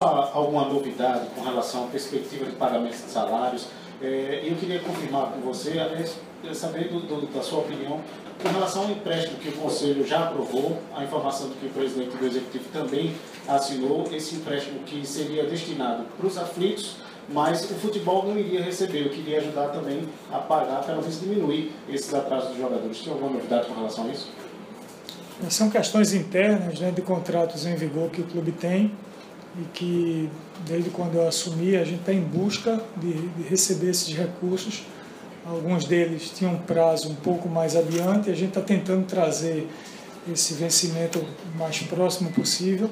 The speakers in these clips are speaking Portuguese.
Há alguma novidade com relação à perspectiva de pagamento de salários? Eu queria confirmar com você, saber da sua opinião, com relação ao empréstimo que o Conselho já aprovou, a informação de que o presidente do Executivo também assinou, esse empréstimo que seria destinado para os aflitos, mas o futebol não iria receber. Eu queria ajudar também a pagar, pelo menos diminuir esses atrasos dos jogadores. Tem alguma novidade com relação a isso? São questões internas, né, de contratos em vigor que o clube tem e que, desde quando eu assumi, a gente está em busca de receber esses recursos. Alguns deles tinham um prazo um pouco mais adiante e a gente está tentando trazer esse vencimento o mais próximo possível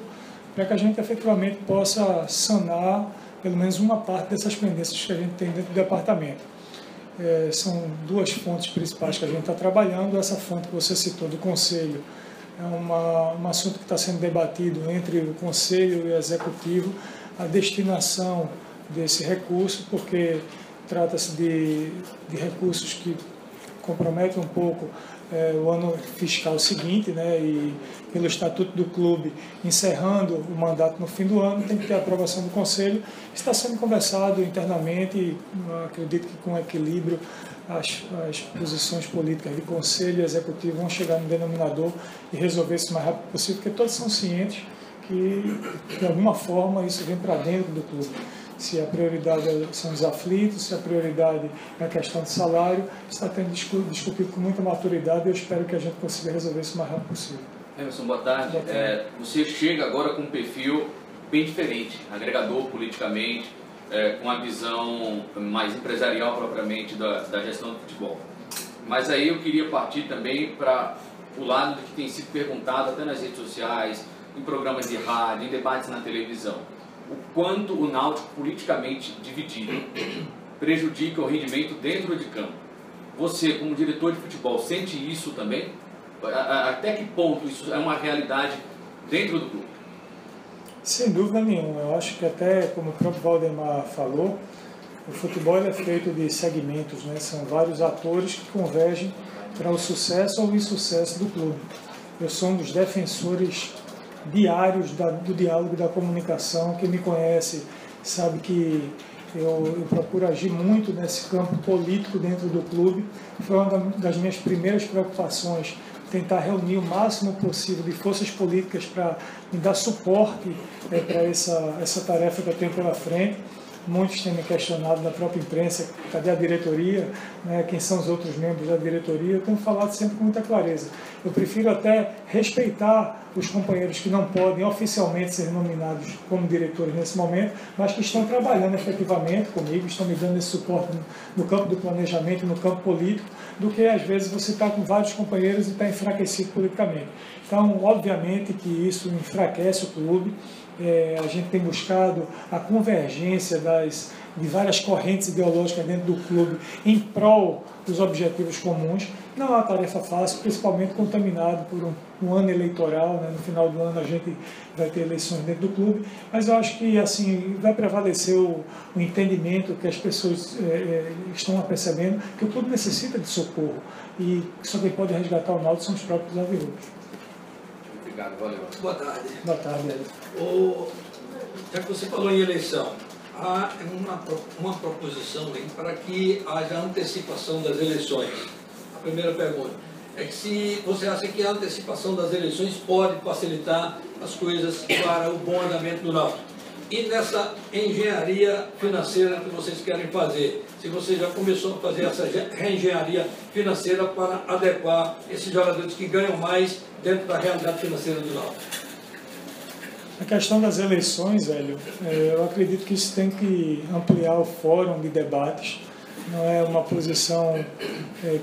para que a gente efetivamente possa sanar pelo menos uma parte dessas pendências que a gente tem dentro do departamento. São duas fontes principais que a gente está trabalhando. Essa fonte que você citou do Conselho é um assunto que está sendo debatido entre o Conselho e o Executivo, a destinação desse recurso, porque trata-se de recursos que comprometem um pouco o ano fiscal seguinte, né, e pelo Estatuto do Clube, encerrando o mandato no fim do ano, tem que ter a aprovação do Conselho. Está sendo conversado internamente e acredito que com equilíbrio as posições políticas de Conselho e Executivo vão chegar no denominador e resolver isso o mais rápido possível, porque todos são cientes que, de alguma forma, isso vem para dentro do clube. Se a prioridade são os aflitos, se a prioridade é a questão de salário, está tendo discutido com muita maturidade e eu espero que a gente consiga resolver isso o mais rápido possível. Emerson, boa tarde. Você chega agora com um perfil bem diferente, agregador politicamente, com a visão mais empresarial propriamente da gestão do futebol. Mas aí eu queria partir também para o lado do que tem sido perguntado até nas redes sociais, em programas de rádio, em debates na televisão. O quanto o Náutico, politicamente dividido, prejudica o rendimento dentro de campo. Você, como diretor de futebol, sente isso também? Até que ponto isso é uma realidade dentro do clube? Sem dúvida nenhuma. Eu acho que até, como o próprio Valdemar falou, o futebol é feito de segmentos, né? São vários atores que convergem para o sucesso ou o insucesso do clube. Eu sou um dos defensores diários do diálogo, da comunicação. Quem me conhece sabe que eu procuro agir muito nesse campo político dentro do clube. Foi uma das minhas primeiras preocupações, tentar reunir o máximo possível de forças políticas para me dar suporte para essa tarefa que eu tenho pela frente. Muitos têm me questionado na própria imprensa, cadê a diretoria, né? Quem são os outros membros da diretoria. Eu tenho falado sempre com muita clareza. Eu prefiro até respeitar os companheiros que não podem oficialmente ser nominados como diretores nesse momento, mas que estão trabalhando efetivamente comigo, estão me dando esse suporte no campo do planejamento, no campo político, do que às vezes você está com vários companheiros e está enfraquecido politicamente. Então, obviamente que isso enfraquece o clube. A gente tem buscado a convergência de várias correntes ideológicas dentro do clube em prol dos objetivos comuns. Não é uma tarefa fácil, principalmente contaminado por um ano eleitoral, né? No final do ano a gente vai ter eleições dentro do clube, mas eu acho que assim vai prevalecer o entendimento que as pessoas estão percebendo que o clube necessita de socorro e só quem pode resgatar o Náutico são os próprios alvirrubros. Obrigado, valeu. Boa tarde. Boa tarde, Hélio. Já que você falou em eleição, há uma proposição aí para que haja antecipação das eleições. A primeira pergunta é que se você acha que a antecipação das eleições pode facilitar as coisas para o bom andamento do Náutico. E nessa engenharia financeira que vocês querem fazer, se você já começou a fazer essa reengenharia financeira para adequar esses jogadores que ganham mais dentro da realidade financeira do Náutico. A questão das eleições, Hélio, eu acredito que isso tem que ampliar o fórum de debates. Não é uma posição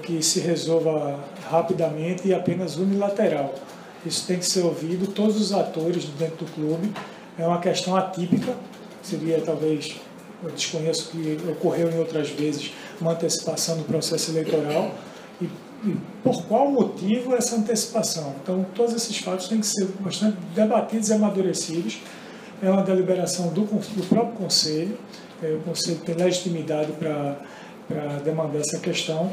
que se resolva rapidamente e apenas unilateral. Isso tem que ser ouvido, todos os atores dentro do clube. É uma questão atípica, seria talvez, eu desconheço que ocorreu em outras vezes, uma antecipação do processo eleitoral. E por qual motivo essa antecipação? Então, todos esses fatos têm que ser bastante debatidos e amadurecidos. É uma deliberação do próprio Conselho. O Conselho tem legitimidade para demandar essa questão.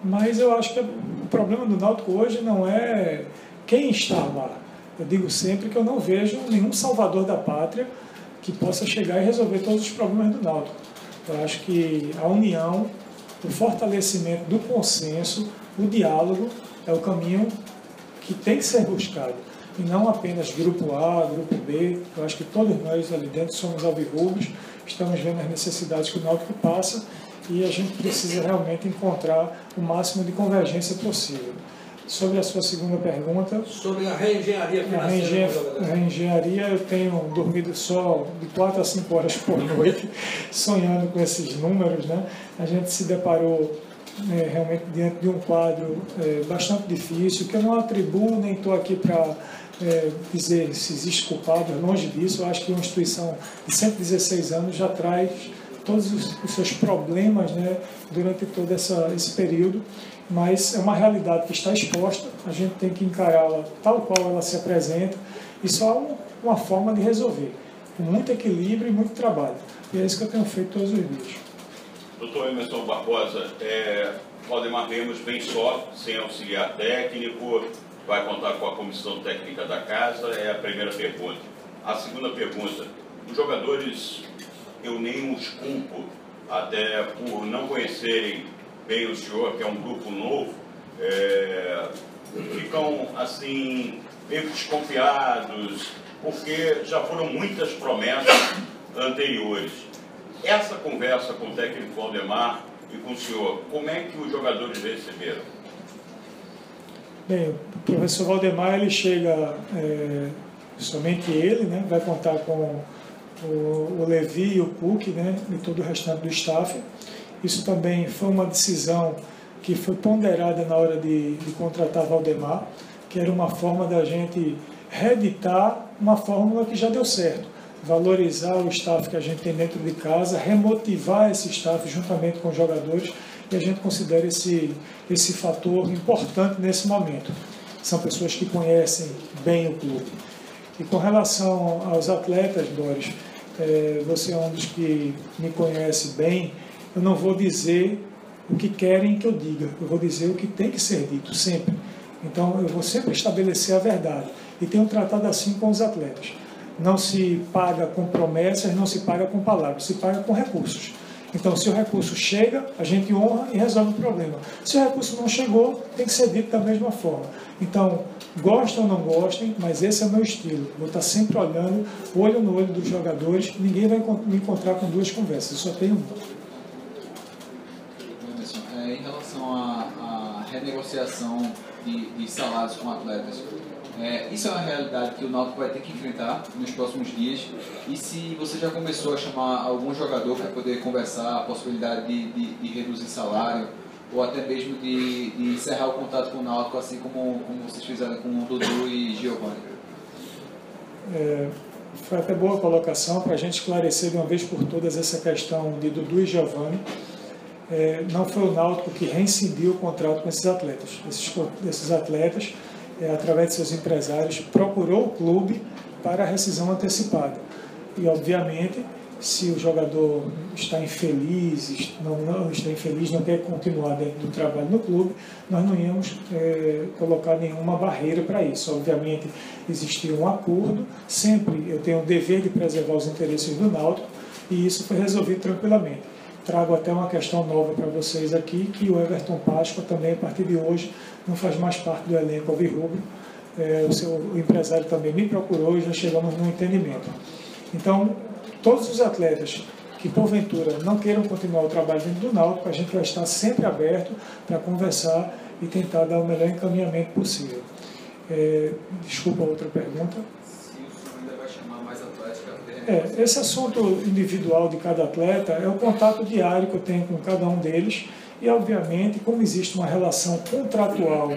Mas eu acho que o problema do Náutico hoje não é quem está lá. Eu digo sempre que eu não vejo nenhum salvador da pátria que possa chegar e resolver todos os problemas do Náutico. Eu acho que a união, o fortalecimento do consenso, o diálogo é o caminho que tem que ser buscado. E não apenas grupo A, grupo B. Eu acho que todos nós ali dentro somos alvirrubros, estamos vendo as necessidades que o Náutico passa e a gente precisa realmente encontrar o máximo de convergência possível. Sobre a sua segunda pergunta... Sobre a reengenharia financeira. A reengenharia, eu tenho dormido só de 4 a 5 horas por noite, sonhando com esses números, né? A gente se deparou realmente diante de um quadro bastante difícil, que eu não atribuo, nem estou aqui para dizer se existe culpado, longe disso. Eu acho que uma instituição de 116 anos já traz todos os seus problemas, né, durante todo esse período, mas é uma realidade que está exposta, a gente tem que encará-la tal qual ela se apresenta, e só uma forma de resolver, com muito equilíbrio e muito trabalho. E é isso que eu tenho feito todos os dias. Doutor Emerson Barbosa, Valdemar Lemos vem só, sem auxiliar técnico, vai contar com a comissão técnica da casa, é a primeira pergunta. A segunda pergunta, os jogadores, eu nem os culpo, até por não conhecerem bem o senhor, que é um grupo novo, ficam assim, meio desconfiados, porque já foram muitas promessas anteriores. Essa conversa com o técnico Valdemar e com o senhor, como é que os jogadores receberam? Bem, o professor Valdemar, ele chega, somente ele, né, vai contar com o Levi e o Cook, né, e todo o restante do staff. Isso também foi uma decisão que foi ponderada na hora de contratar Valdemar, que era uma forma da gente reeditar uma fórmula que já deu certo. Valorizar o staff que a gente tem dentro de casa, remotivar esse staff juntamente com os jogadores, e a gente considera esse fator importante nesse momento. São pessoas que conhecem bem o clube. E com relação aos atletas, Boris, você é um dos que me conhece bem, eu não vou dizer o que querem que eu diga, eu vou dizer o que tem que ser dito, sempre. Então, eu vou sempre estabelecer a verdade. E tenho tratado assim com os atletas. Não se paga com promessas, não se paga com palavras, se paga com recursos. Então, se o recurso chega, a gente honra e resolve o problema. Se o recurso não chegou, tem que ser dito da mesma forma. Então, gostem ou não gostem, mas esse é o meu estilo. Vou estar sempre olhando, olho no olho dos jogadores, ninguém vai me encontrar com duas conversas, eu só tenho uma. Em relação à renegociação de salários com atletas, isso é uma realidade que o Náutico vai ter que enfrentar nos próximos dias. E se você já começou a chamar algum jogador para poder conversar a possibilidade de reduzir salário, ou até mesmo de encerrar o contato com o Náutico, assim como vocês fizeram com o Dudu e Giovanni? Foi até boa a colocação para a gente esclarecer de uma vez por todas essa questão de Dudu e Giovanni. Não foi o Náutico que reincidiu o contrato com esses atletas. Esses atletas, através de seus empresários, procurou o clube para a rescisão antecipada. E, obviamente, se o jogador está infeliz, não quer continuar dentro do trabalho no clube, nós não íamos colocar nenhuma barreira para isso. Obviamente, existia um acordo, sempre eu tenho o dever de preservar os interesses do Náutico, e isso foi resolvido tranquilamente. Trago até uma questão nova para vocês aqui, que o Everton Páscoa também, a partir de hoje, não faz mais parte do elenco alvirrubro. O empresário também me procurou e já chegamos num entendimento. Então, todos os atletas que, porventura, não queiram continuar o trabalho dentro do Náutico, a gente vai estar sempre aberto para conversar e tentar dar o melhor encaminhamento possível. Desculpa a outra pergunta. Esse assunto individual de cada atleta é o contato diário que eu tenho com cada um deles e, obviamente, como existe uma relação contratual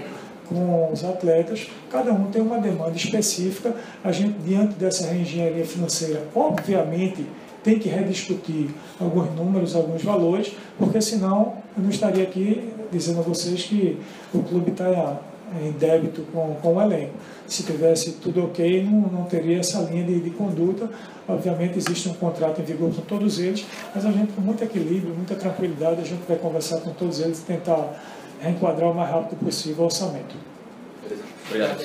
com os atletas, cada um tem uma demanda específica. A gente, diante dessa reengenharia financeira, obviamente, tem que rediscutir alguns números, alguns valores, porque senão eu não estaria aqui dizendo a vocês que o clube está em débito com o elenco. Se tivesse tudo ok, não teria essa linha de conduta. Obviamente existe um contrato em vigor com todos eles, mas a gente, com muito equilíbrio, muita tranquilidade, a gente vai conversar com todos eles e tentar reenquadrar o mais rápido possível o orçamento. Obrigado.